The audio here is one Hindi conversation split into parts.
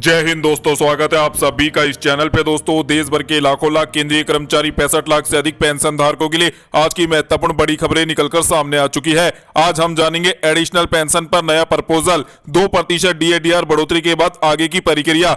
जय हिंद दोस्तों, स्वागत है आप सभी का इस चैनल पे। दोस्तों, देश भर के लाखों लाख केंद्रीय कर्मचारी 65 लाख से अधिक पेंशन धारकों के लिए आज की महत्वपूर्ण बड़ी खबरें निकलकर सामने आ चुकी है। आज हम जानेंगे एडिशनल पेंशन पर नया प्रपोजल, 2% DADR बढ़ोतरी के बाद आगे की प्रक्रिया।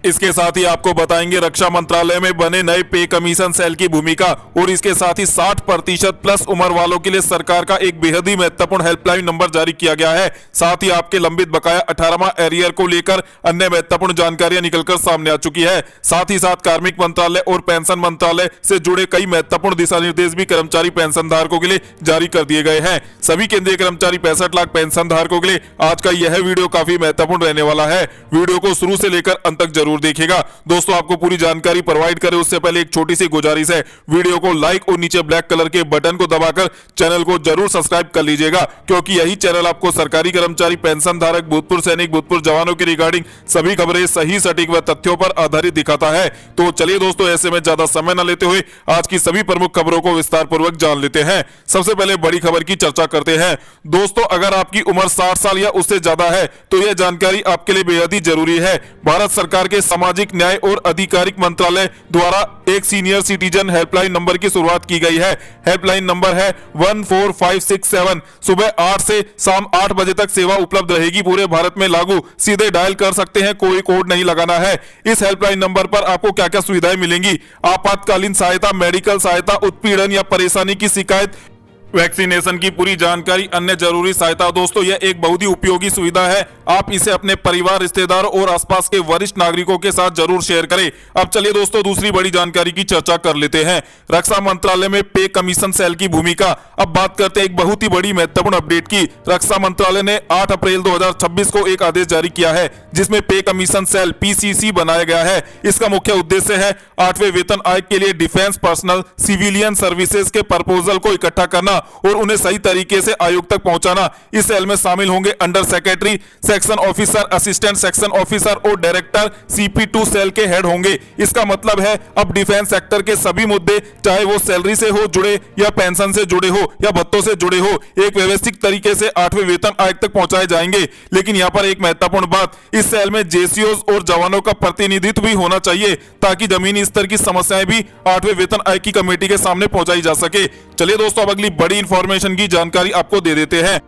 इसके साथ ही आपको बताएंगे रक्षा मंत्रालय में बने नए पे कमीशन सेल की भूमिका, और इसके साथ ही 60% प्लस उम्र वालों के लिए सरकार का एक बेहद ही महत्वपूर्ण हेल्पलाइन नंबर जारी किया गया है। साथ ही आपके लंबित बकाया 18वां एरियर को लेकर अन्य महत्वपूर्ण जानकारियां निकलकर सामने आ चुकी है। साथ ही साथ कार्मिक मंत्रालय और पेंशन मंत्रालय से जुड़े कई महत्वपूर्ण दिशा निर्देश भी कर्मचारी पेंशन धारकों के लिए जारी कर दिए गए हैं। सभी केंद्रीय कर्मचारी 65 लाख पेंशन धारकों के लिए आज का यह वीडियो काफी महत्वपूर्ण रहने वाला है। वीडियो को शुरू से लेकर अंत तक जरूर देखिएगा। दोस्तों, आपको पूरी जानकारी प्रोवाइड करें उससे पहले एक छोटी सी गुजारिश है, वीडियो को लाइक और नीचे ब्लैक कलर के बटन को दबाकर चैनल को जरूर सब्सक्राइब कर लीजिएगा, क्योंकि यही चैनल आपको सरकारी कर्मचारी, पेंशन धारक, भूतपूर्व सैनिक, भूतपूर्व जवानों की रिगार्डिंग सभी खबरें सही, सटीक व तथ्यों पर आधारित दिखाता है। तो चलिए दोस्तों, ऐसे में ज्यादा समय न लेते हुए आज की सभी प्रमुख खबरों को विस्तार पूर्वक जान लेते हैं। सबसे पहले बड़ी खबर की चर्चा करते हैं। दोस्तों, अगर आपकी उम्र 60 साल या उससे ज्यादा है तो यह जानकारी आपके लिए बेहद ही जरूरी है। भारत सरकार के सामाजिक न्याय और आधिकारिक मंत्रालय द्वारा एक सीनियर सिटीजन हेल्पलाइन नंबर की शुरुआत की गई है। हेल्पलाइन नंबर है 14567। सुबह 8 से शाम 8 बजे तक सेवा उपलब्ध रहेगी। पूरे भारत में लागू, सीधे डायल कर सकते हैं, कोई कोड नहीं लगाना है। इस हेल्पलाइन नंबर पर आपको क्या क्या सुविधाएं मिलेंगी? आपातकालीन सहायता, मेडिकल सहायता, उत्पीड़न या परेशानी की शिकायत, वैक्सीनेशन की पूरी जानकारी, अन्य जरूरी सहायता। दोस्तों, यह एक बहुत ही उपयोगी सुविधा है। आप इसे अपने परिवार, रिश्तेदारों और आसपास के वरिष्ठ नागरिकों के साथ जरूर शेयर करें। अब चलिए दोस्तों, दूसरी बड़ी जानकारी की चर्चा कर लेते हैं। रक्षा मंत्रालय में पे कमीशन सेल की भूमिका। अब बात करते हैं एक बहुत ही बड़ी महत्वपूर्ण अपडेट की। रक्षा मंत्रालय ने 8 अप्रैल 2026 को एक आदेश जारी किया है, जिसमें पे कमीशन सेल PCC बनाया गया है। इसका मुख्य उद्देश्य है 8वें वेतन आयोग के लिए डिफेंस पर्सनल सिविलियन सर्विसेज के प्रपोजल को इकट्ठा करना और उन्हें सही तरीके से आयोग तक पहुंचाना। इस सेल में शामिल होंगे under secretary, section officer, assistant section officer और डायरेक्टर CP2 सेल के हेड होंगे। इसका मतलब है अब डिफेंस सेक्टर के सभी मुद्दे, चाहे वो सैलरी से हो जुड़े या पेंशन से जुड़े हो या भत्तों से जुड़े हो, एक व्यवस्थित तरीके से 8वें वेतन आयोग तक पहुंचाए जाएंगे। लेकिन यहाँ पर एक महत्वपूर्ण बात, इस सेल में JCOs और जवानों का प्रतिनिधित्व भी होना चाहिए, ताकि जमीनी स्तर की समस्याएं भी 8वें वेतन आयोग की कमेटी के सामने पहुंचाई जा सके। चलिए दोस्तों, अब अगली बड़ी इंफॉर्मेशन की जानकारी आपको दे देते हैं।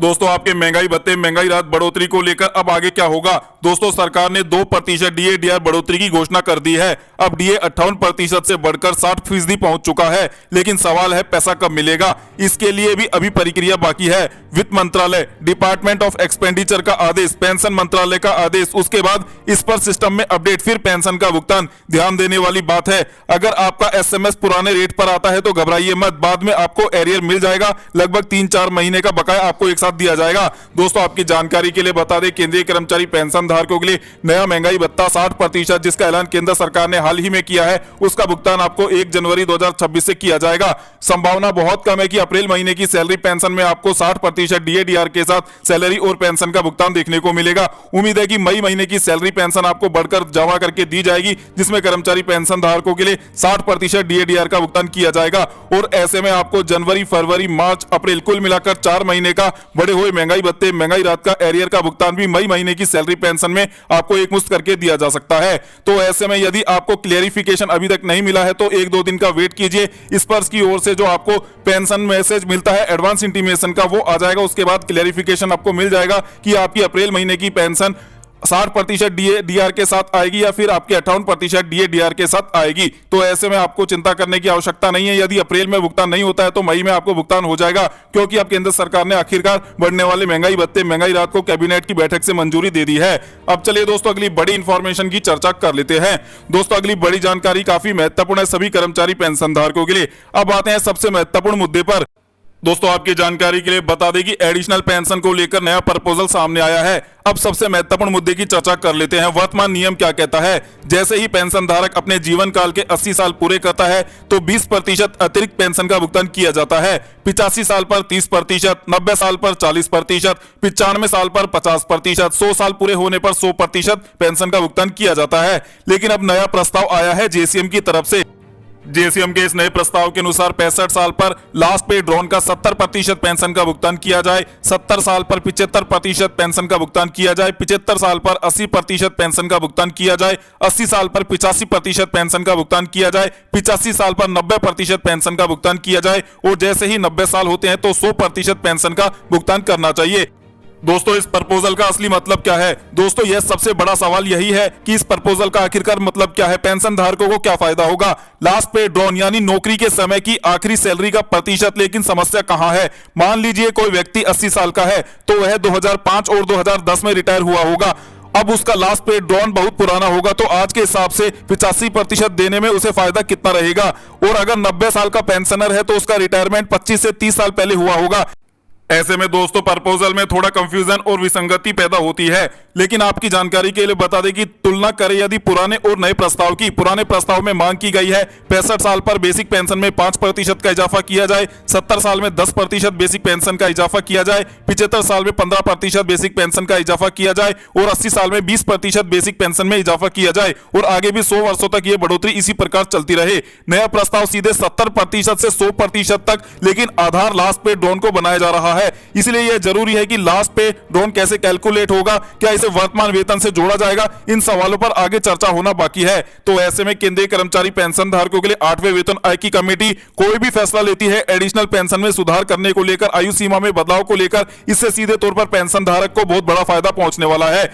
दोस्तों, आपके महंगाई भत्ते, महंगाई राहत बढ़ोतरी को लेकर अब आगे क्या होगा? दोस्तों, सरकार ने 2% DADR बढ़ोतरी की घोषणा कर दी है। अब DA 58% से बढ़कर 60% पहुंच चुका है। लेकिन सवाल है, पैसा कब मिलेगा? इसके लिए भी अभी प्रक्रिया बाकी है। वित्त मंत्रालय, डिपार्टमेंट ऑफ एक्सपेंडिचर का आदेश, पेंशन मंत्रालय का आदेश, उसके बाद इस पर सिस्टम में अपडेट, फिर पेंशन का भुगतान। ध्यान देने वाली बात है, अगर आपका SMS पुराने रेट पर आता है तो घबराइए मत, बाद में आपको एरियर मिल जाएगा। लगभग 3-4 महीने का बकाया आपको एक साथ दिया जाएगा। दोस्तों, आपकी जानकारी के लिए बता दें, केंद्रीय कर्मचारी पेंशन धारकों के लिए नया महंगाई भत्ता 60%, जिसका ऐलान केंद्र सरकार ने हाल ही में किया है, उसका भुगतान आपको 1 जनवरी 2026 से किया जाएगा। संभावना बहुत कम है कि अप्रैल महीने की सैलरी पेंशन में आपको 60% DADR के साथ सैलरी और पेंशन का भुगतान देखने को मिलेगा। उम्मीद है कि मई महीने की सैलरी पेंशन आपको बढ़कर जमा करके दी जाएगी, जिसमें कर्मचारी पेंशन धारकों के लिए 60% DADR का भुगतान किया जाएगा। और ऐसे में आपको जनवरी, फरवरी, मार्च, अप्रैल कुल मिलाकर 4 महीने का बढ़े हुए महंगाई भत्ते, महंगाई राहत का एरियर का भुगतान भी मई महीने की सैलरी पेंशन में आपको एक मुश्त करके दिया जा सकता है। तो ऐसे में यदि आपको क्लेरिफिकेशन अभी तक नहीं मिला है तो 1-2 दिन का वेट कीजिए। स्पर्श की ओर से जो आपको पेंशन मैसेज मिलता है एडवांस इंटीमेशन का, वो आ जाएगा। उसके बाद क्लेरिफिकेशन आपको मिल जाएगा कि आपकी अप्रैल महीने की पेंशन 60% DADR के साथ आएगी या फिर आपके 58% DADR के साथ आएगी। तो ऐसे में आपको चिंता करने की आवश्यकता नहीं है। यदि अप्रैल में भुगतान नहीं होता है तो मई में आपको भुगतान हो जाएगा, क्योंकि अब केंद्र सरकार ने आखिरकार बढ़ने वाले महंगाई भत्ते, महंगाई राहत को कैबिनेट की बैठक से मंजूरी दे दी है। अब चलिए दोस्तों, अगली बड़ी इंफॉर्मेशन की चर्चा कर लेते हैं। दोस्तों, अगली बड़ी जानकारी काफी महत्वपूर्ण है सभी कर्मचारी पेंशन धारकों के लिए। अब आते हैं सबसे महत्वपूर्ण मुद्दे पर। दोस्तों, आपकी जानकारी के लिए बता दें कि एडिशनल पेंशन को लेकर नया प्रपोजल सामने आया है। अब सबसे महत्वपूर्ण मुद्दे की चर्चा कर लेते हैं। वर्तमान नियम क्या कहता है? जैसे ही पेंशन धारक अपने जीवन काल के 80 साल पूरे करता है तो 20% अतिरिक्त पेंशन का भुगतान किया जाता है। 85 साल पर 30%, 90 साल पर 40%, 95 साल पर 50%, 100 साल पूरे होने पर 100% पेंशन का भुगतान किया जाता है। लेकिन अब नया प्रस्ताव आया है JCM की तरफ से। जेसीएम के इस नए प्रस्ताव के अनुसार 65 साल पर लास्ट पे ड्रॉन का 70% पेंशन का भुगतान किया जाए, 70 साल पर 75% पेंशन का भुगतान किया जाए, 75 साल पर 80% पेंशन का भुगतान किया जाए, 80 साल पर 85% पेंशन का भुगतान किया जाए, 85 साल पर 90% पेंशन का भुगतान किया जाए और जैसे ही 90 साल होते हैं तो 100% पेंशन का भुगतान करना चाहिए। दोस्तों इस प्रपोजल का असली मतलब क्या है? दोस्तों यह सबसे बड़ा सवाल यही है कि इस प्रपोजल का आखिरकार मतलब क्या है, पेंशन धारकों को क्या फायदा होगा। लास्ट पे ड्रॉन यानी नौकरी के समय की आखिरी सैलरी का प्रतिशत, लेकिन समस्या कहां है? मान लीजिए कोई व्यक्ति 80 साल का है तो वह 2005 और 2010 में रिटायर हुआ होगा। अब उसका लास्ट पे ड्रॉन बहुत पुराना होगा तो आज के हिसाब से 85% देने में उसे फायदा कितना रहेगा? और अगर 90 साल का पेंशनर है तो उसका रिटायरमेंट 25 से 30 साल पहले हुआ होगा। ऐसे में दोस्तों प्रपोजल में थोड़ा कंफ्यूजन और विसंगति पैदा होती है, लेकिन आपकी जानकारी के लिए बता दें कि तुलना करें यदि पुराने और नए प्रस्ताव की। पुराने प्रस्ताव में मांग की गई है 65 साल पर बेसिक पेंशन में 5% का इजाफा किया जाए, 70 साल में 10% बेसिक पेंशन का इजाफा किया जाए, 75 साल में 15% बेसिक पेंशन का इजाफा किया जाए और 80 साल में 20% बेसिक पेंशन में इजाफा किया जाए और आगे भी 100 वर्षों तक ये बढ़ोतरी इसी प्रकार चलती रहे। नया प्रस्ताव सीधे 70% से 100% तक, लेकिन आधार लास्ट पे ड्रॉन को बनाया जा रहा है। इसलिए यह जरूरी है कि लास्ट पे ड्रॉन कैसे कैलकुलेट होगा, क्या इसे वर्तमान वेतन से जोड़ा जाएगा, इन सवालों पर आगे चर्चा होना बाकी है। तो ऐसे में केंद्रीय कर्मचारी पेंशन धारकों के लिए 8वें वेतन आयोग की कमेटी कोई भी फैसला लेती है एडिशनल पेंशन में सुधार करने को लेकर, आयु सीमा में बदलाव को लेकर, इससे सीधे तौर पर पेंशन धारक को बहुत बड़ा फायदा पहुंचने वाला है।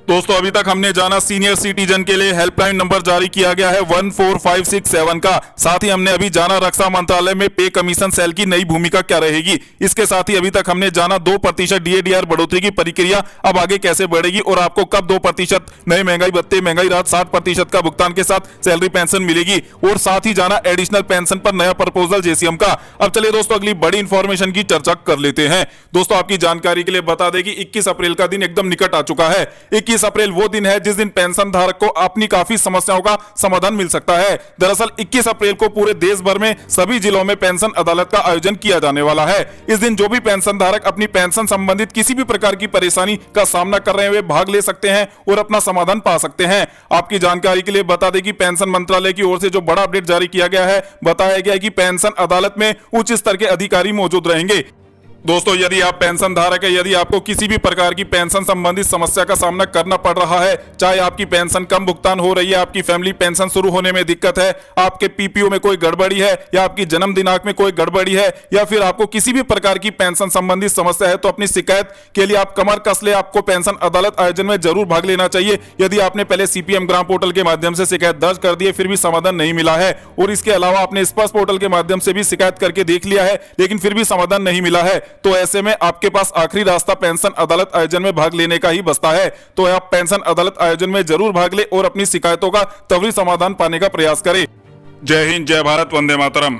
दोस्तों अभी तक हमने जाना सीनियर सिटीजन के लिए हेल्पलाइन नंबर जारी किया गया है 14567 का। साथ ही हमने अभी जाना रक्षा मंत्रालय में पे कमीशन सेल की नई भूमिका क्या रहेगी। इसके साथ ही अभी तक हमने जाना 2% डीएडीआर बढ़ोतरी की प्रक्रिया अब आगे कैसे बढ़ेगी और आपको कब 2% नए महंगाई भत्ते, महंगाई राहत 60% का भुगतान के साथ सैलरी पेंशन मिलेगी और साथ ही जाना एडिशनल पेंशन पर नया प्रपोजल जेसीएम का। अब चलिए दोस्तों अगली बड़ी इंफॉर्मेशन की चर्चा कर लेते हैं। दोस्तों आपकी जानकारी के लिए बता दें कि 21 अप्रैल का दिन एकदम निकट आ चुका है। 21 अप्रैल वो दिन है जिस दिन पेंशन धारक को अपनी काफी समस्याओं का समाधान मिल सकता है। दरअसल 21 अप्रैल को पूरे देश भर में सभी जिलों में पेंशन अदालत का आयोजन किया जाने वाला है। इस दिन जो भी पेंशन धारक अपनी पेंशन संबंधित किसी भी प्रकार की परेशानी का सामना कर रहे हैं वे भाग ले सकते हैं और अपना समाधान पा सकते हैं। आपकी जानकारी के लिए बता दें कि पेंशन मंत्रालय की ओर से जो बड़ा अपडेट जारी किया गया है, बताया गया है कि पेंशन अदालत में उच्च स्तर के अधिकारी मौजूद रहेंगे। दोस्तों यदि आप पेंशन धारक है, यदि आपको किसी भी प्रकार की पेंशन संबंधित समस्या का सामना करना पड़ रहा है, चाहे आपकी पेंशन कम भुगतान हो रही है, आपकी फैमिली पेंशन शुरू होने में दिक्कत है, आपके पीपीओ में कोई गड़बड़ी है या आपकी जन्म दिनांक में कोई गड़बड़ी है या फिर आपको किसी भी प्रकार की पेंशन संबंधित समस्या है, तो अपनी शिकायत के लिए आप कमर कस ले, आपको पेंशन अदालत आयोजन में जरूर भाग लेना चाहिए। यदि आपने पहले सीपीएम ग्राम पोर्टल के माध्यम से शिकायत दर्ज कर दी है फिर भी समाधान नहीं मिला है और इसके अलावा आपने स्पर्श पोर्टल के माध्यम से भी शिकायत करके देख लिया है लेकिन फिर भी समाधान नहीं मिला है, तो ऐसे में आपके पास आखिरी रास्ता पेंशन अदालत आयोजन में भाग लेने का ही बचता है। तो आप पेंशन अदालत आयोजन में जरूर भाग ले और अपनी शिकायतों का त्वरित समाधान पाने का प्रयास करें। जय हिंद, जय भारत, वंदे मातरम।